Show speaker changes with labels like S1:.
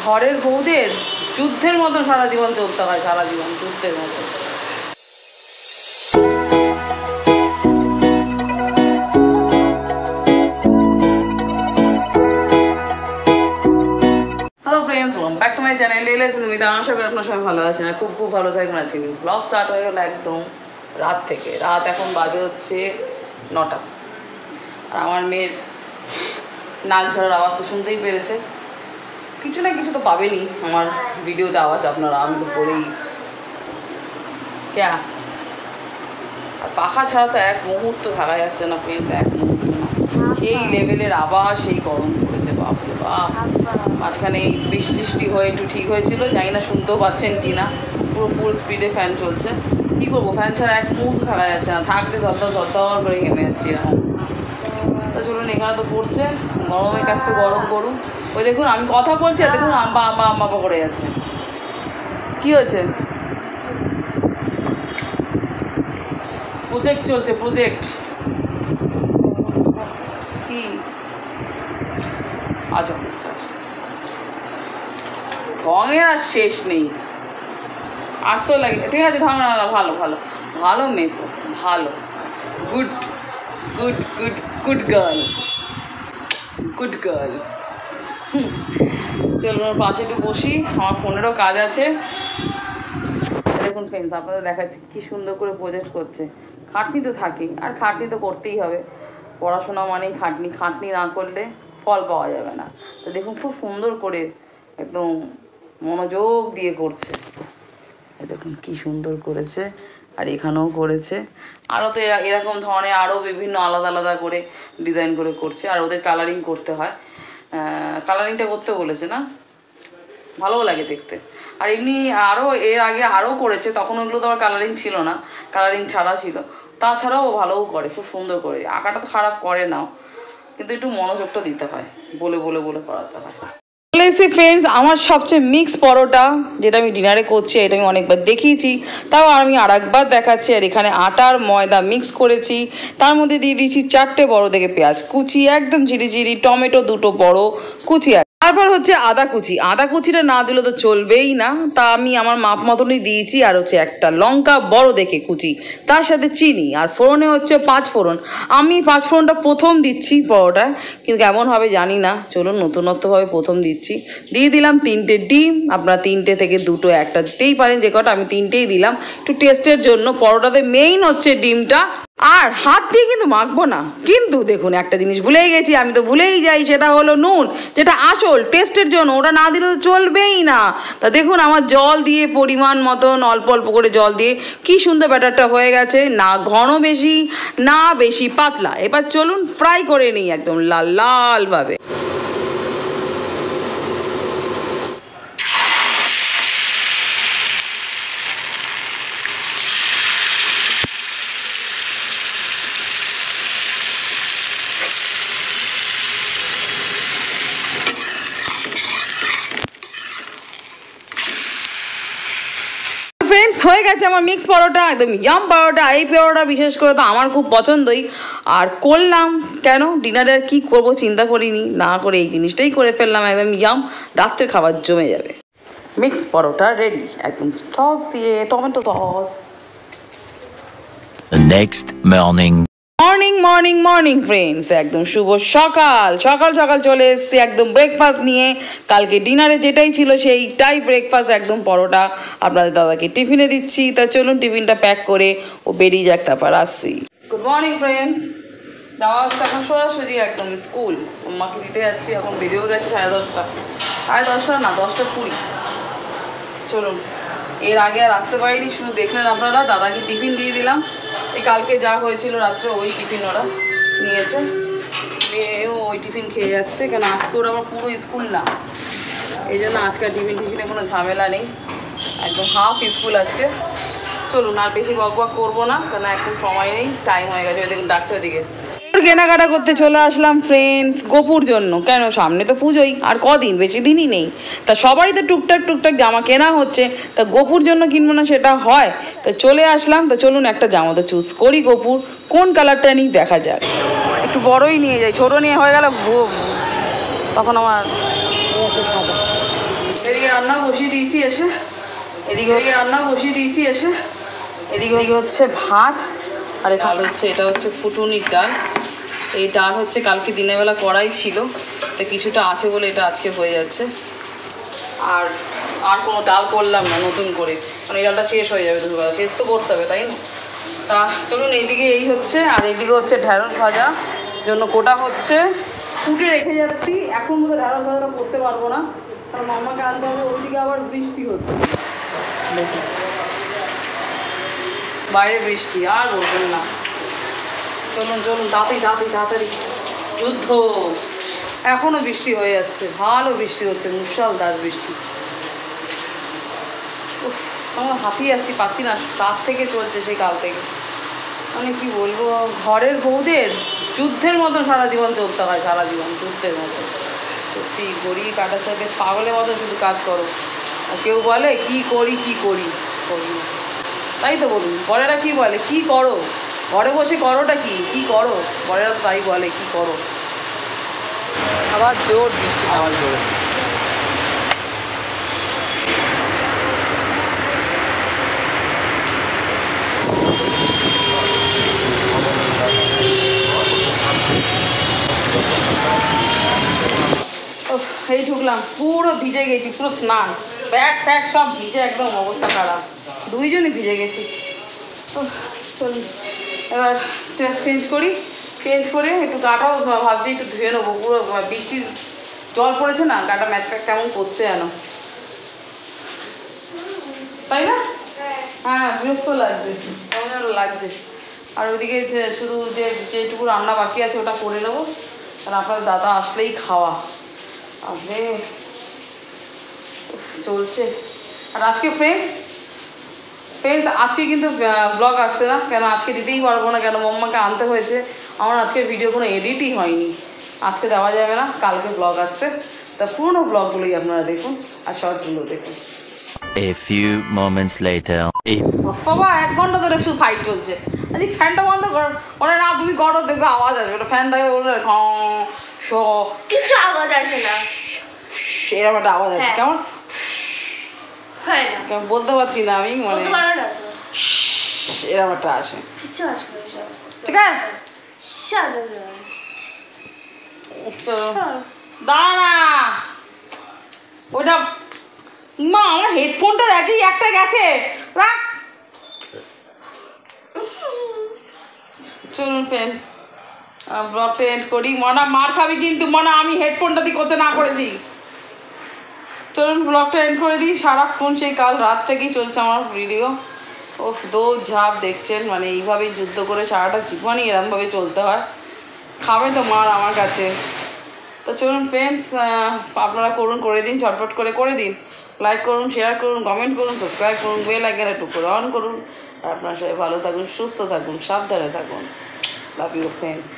S1: ঘরের বউদের যুদ্ধের মতো সারা জীবন চলতে হয়, সারা জীবন যুদ্ধের মতো। Hello friends, welcome back to my channel Lela Sumita. আশা করি আপনার সবাই ভালো আছেন, খুব খুব ভালো থাকবেন। আজকে ব্লগ স্টার্ট হয়ে গেলো একদম রাত থেকে। রাত এখন বাজে হচ্ছে 9টা। আর আমার মেয়ের নাক ঝরার আওয়াজ তো শুনতেই পেরেছে। কিছু না কিছু তো পাবেনই আমার ভিডিওতে আওয়াজ আপনারা, আমি তো পড়েই ক্যা। আর পাখা ছাড়া তো এক মুহূর্ত থাকা যাচ্ছে না ফ্রেন্ডস, এক মুহূর্ত না। সেই লেভেলের আবার সেই গরম পড়েছে, বাপরে বাপ। মাঝখানে এই বৃষ্টি হয়ে একটু ঠিক হয়েছিল, জানি না শুনতেও পাচ্ছেন কি না। পুরো ফুল স্পিডে ফ্যান চলছে। কী করবো, ফ্যান ছাড়া এক মুহূর্ত থাকা যাচ্ছে না, থাকলে ধর করে ঘেমে যাচ্ছি এরকম। তো চলুন, এখানে তো পড়ছে, গরমের কাছ থেকে গরম করুন। ওই দেখুন আমি কথা বলছি আর দেখুন আম্বা আম্বা আম্বা করে যাচ্ছে। কী হয়েছে? প্রজেক্ট চলছে, প্রজেক্ট। কি? আচ্ছা, রঙের আর শেষ নেই, আসতে লাগে। ঠিক আছে, থাম না, ভালো ভালো ভালো মেয়ে তো, ভালো, good good good good girl, good girl. চলুন ওর পাশে একটু বসি, আমার ফোনেরও কাজ আছে। দেখুন ফ্রেন্ডস, আপনাদের দেখাচ্ছি কী সুন্দর করে প্রজেক্ট করছে। খাটনি তো থাকেই, আর খাটনি তো করতেই হবে। পড়াশোনা মানেই খাটনি, খাটনি না করলে ফল পাওয়া যাবে না। তো দেখুন খুব সুন্দর করে একদম মনোযোগ দিয়ে করছে। দেখুন কি সুন্দর করেছে, আর এখানেও করেছে। আরও তো এরকম ধরনের আরও বিভিন্ন আলাদা আলাদা করে ডিজাইন করে করছে। আর ওদের কালারিং করতে হয়, কালারিংটা করতে বলেছে না, ভালোও লাগে দেখতে। আর এমনি আরও এর আগে আরও করেছে, তখন ওগুলো তো আবার কালারিং ছিল না, কালারিং ছাড়া ছিল। তাছাড়াও ভালোও করে, খুব সুন্দর করে। আঁকাটা তো খারাপ করে নাও, কিন্তু একটু মনোযোগটা দিতে হয়, বলে বলে বলে করাতে হয়। চলে এসে ফ্রেন্ডস, আমার সবচেয়ে মিক্স পরোটা, যেটা আমি ডিনারে করছি, এটা আমি অনেকবার দেখিয়েছি, তাও আমি আর একবার দেখাচ্ছি। আর এখানে আটার ময়দা মিক্স করেছি, তার মধ্যে দিয়ে দিয়েছি 4টে বড় থেকে পেঁয়াজ কুচি, একদম ঝিরিঝিরি, টমেটো 2টো বড় কুচি। তারপর হচ্ছে আদা কুচি, আদা কুচিটা না দিলে তো চলবেই না, তা আমি আমার মাপ মতনই দিয়েছি। আর হচ্ছে একটা লঙ্কা বড় দেখে কুচি, তার সাথে চিনি। আর ফোড়নে হচ্ছে 5 ফোড়ন। আমি 5 ফোড়নটা প্রথম দিচ্ছি পরোটায়, কিন্তু কেমন হবে জানি না। চলুন, নতুনত্বভাবে প্রথম দিচ্ছি। দিয়ে দিলাম 3টে ডিম। আপনারা 3টে থেকে 2টো একটা দিতেই পারেন, যে কটা, আমি 3টেই দিলাম একটু টেস্টের জন্য। পরোটাতে মেইন হচ্ছে ডিমটা। আর হাত দিয়ে কিন্তু মাখবো না, কিন্তু দেখুন একটা জিনিস ভুলেই গেছি, আমি তো ভুলেই যাই, সেটা হলো নুন, যেটা আসল টেস্টের জন্য। ওটা না দিলে তো চলবেই না। তা দেখুন আমার জল দিয়ে পরিমাণ মতন অল্প অল্প করে জল দিয়ে কি সুন্দর ব্যাটারটা হয়ে গেছে, না ঘন বেশি না বেশি পাতলা। এবার চলুন ফ্রাই করে নিই একদম লাল লাল ভাবে। ফ্রেন্ডস, হয়ে গেছে আমার মিক্স পরোটা, একদম ইয়াম পরোটা। এই পরোটা বিশেষ করে তো আমার খুব পছন্দই। আর করলাম কেন, ডিনারে আর কী করবো চিন্তা করিনি, না করে এই জিনিসটাই করে ফেললাম, একদম ইয়াম। রাত্রের খাবার জমে যাবে। মিক্স পরোটা রেডি, একদম সস দিয়ে, tomato sauce.
S2: Next morning
S1: morning morning morning friends, একদম শুভ সকাল। সকাল সকাল চলে এসেছি একদম ব্রেকফাস্ট নিয়ে। কালকে ডিনারে যেটাই ছিল সেইটাই ব্রেকফাস্ট, একদম পরোটা আপনাদের দাদাকে টিফিনে দিচ্ছি। তা চলুন টিফিনটা প্যাক করে ও বেরিয়ে যাক, তারপর আসছি। গুড মর্নিং ফ্রেন্ডস, যাওয়া হচ্ছে এখন সোজাসুজি একদম স্কুল। মাকে দিতে যাচ্ছি, এখন বেরিয়েও গেছে 10:30। 10:30 না, 10:20। চলুন, এর আগে আর আসতে পারিনি, শুধু দেখলেন আপনারা, দাদাকে টিফিন দিয়ে দিলাম। এই কালকে যা হয়েছিল রাত্রে ওই টিফিন ওরা নিয়েছে, মেয়েও ওই টিফিন খেয়ে যাচ্ছে। কেন আজকে ওরা আবার পুরো স্কুল না, এই জন্য আজকে টিফিনে কোনো ঝামেলা নেই, একদম হাফ স্কুল আজকে। চলুন, আর বেশি বক বক করবো না, কেন একদম সময় নেই, টাইম হয়ে গেছে। ওই দেখুন ডাকছে ওদিকে। কেনাকাটা করতে চলে আসলাম ফ্রেন্ডস গোপুর জন্য। কেন, সামনে তো পুজোই, আর কদিন, বেশি দিনই নেই। তা সবারই তো টুকটাক টুকটাক জামা কেনা হচ্ছে, তা গোপুর জন্য কিনবো না সেটা হয়? তা চলে আসলাম। তা চলুন একটা জামা তো চুজ করি গোপুর, কোন কালারটা নিই দেখা যাক। একটু বড়ই নিয়ে যাই, ছোটো নিয়ে হয়ে গেল তখন আমার সাদা। রান্না বসিয়ে দিয়েছি এসে, এদিকে রান্না বসিয়ে দিয়েছি এসে, এদিকে হচ্ছে ভাত, আর ডাল হচ্ছে, এটা হচ্ছে ফুটুনির ডাল। এই ডাল হচ্ছে কালকে দিনের বেলা করাই ছিল, তো কিছুটা আছে বলে এটা আজকে হয়ে যাচ্ছে। আর আর কোনো ডাল করলাম না নতুন করে, কারণ এই ডালটা শেষ হয়ে যাবে দুপুরবেলা, শেষ তো করতে হবে তাই না। তা চলুন, এইদিকে এই হচ্ছে, আর এইদিকে হচ্ছে ঢ্যাঁড়স ভাজা জন্য কোটা হচ্ছে, কুটে রেখে যাচ্ছি। এখন মতো ঢ্যাঁড়স ভাজাটা করতে পারবো না, কারণ মামাকে আনতে হবে, ওইদিকে আবার বৃষ্টি হচ্ছে, বাইরে বৃষ্টি, আর বলবেন না। চলুন চলুন তাড়াতাড়ি, যুদ্ধ। এখনও বৃষ্টি হয়ে যাচ্ছে, ভালো বৃষ্টি হচ্ছে, মুষলধার বৃষ্টি। আমরা হাঁপিয়ে যাচ্ছি, পাচ্ছি না, রাত থেকে চলছে সেই কাল থেকে। মানে কি বলবো, ঘরের বউদের যুদ্ধের মতন সারা জীবন চলতে হয়, সারা জীবন যুদ্ধের মতন। সত্যি ঘড়ি কাটার সাথে পাগলের মতো শুধু কাজ করো, আর কেউ বলে কি করি করি না। তাই তো বলুন, বড়েরা কি বলে, কি করো ঘরে বসে, করোটা কি করো, বড়েরা তো তাই বলে, কি করো। আবার জোর বৃষ্টি, আবার জোরে। এই ঢুকলাম, পুরো ভিজে গেছি, পুরো স্নান, ব্যাগ ফ্যাগ সব ভিজে, একদম অবস্থা খারাপ, দুইজনই ভিজে গেছি। চলুন এবার ড্রেস চেঞ্জ করে একটু গাটাও ভাবছি একটু ধুয়ে নেবো, পুরো বৃষ্টির জল পড়েছে না, গাটা ম্যাচ প্যাক কেমন করছে যেন, তাই না? হ্যাঁ, বিরক্ত লাগছে, কেমন যেন লাগছে। আর ওইদিকে শুধু যেটুকু রান্না বাকি আছে ওটা করে নেবো, কারণ আপনার দাদা আসলেই খাওয়া আসলে চলছে। আর আজকে ফ্রেন্ডস আজকে কিন্তু ব্লগ আসছে না, কেন আজকে দিতেই পারবো না, কেন মাম্মাকে আনতে হয়েছে। আমার আজকের ভিডিও কোনো এডিটই হয়নি, আজকে দেওয়া যাবে না, কালকে ব্লগ আসছে। তা পুরোনো ব্লগগুলোই আপনারা দেখুন, আর শর্টসগুলো দেখুন।
S2: A few moments later.
S1: বাবা 1 ঘন্টা ধরে শুধু ফাইট চলছে। আজ ফ্যানটা বন্ধ করো, ওরা না তুমি করো, দেখো আওয়াজ আসবে, ওটা ফ্যান থাকে ওটা
S3: কিছু আওয়াজ আসে না,
S1: এরকম একটা আওয়াজ আসে, কেমন
S3: হয় না,
S1: কেমন বলতে পারছি না আমি, মানে
S3: বলতে পারো না তো,
S1: এরকম একটা আসে।
S3: কিছু আসে না, সব
S1: ঠিক আছে,
S3: সাজানো
S1: দাঁড়া ওইটা, মা আমার হেডফোনটার একই একটা গেছে, রাখ। চলুন ফ্রেন্ডস, ব্লগটা এন্ড করি। মনা মার খাবি কিন্তু, মনা আমি হেডফোনটা দিয়ে করতে না করেছি। চলুন ব্লগটা এন্ড করে দিই। সারাক্ষণ সেই কাল রাত থেকেই চলছে আমার ভিডিও, ও দৌড় ঝাঁপ দেখছেন, মানে এইভাবেই যুদ্ধ করে সারাটা জীবনই এরমভাবে চলতে হয়, খাবে তো মার আমার কাছে। তো চলুন ফ্রেন্ডস, আপনারা করে দিন, ঝটপট করে দিন, লাইক করুন, শেয়ার করুন, কমেন্ট করুন, সাবস্ক্রাইব করুন, বেল আইকনটা একটু করে অন করুন। আর আপনারা সবাই ভালো থাকুন, সুস্থ থাকুন, সাবধানে থাকুন। Love you friends.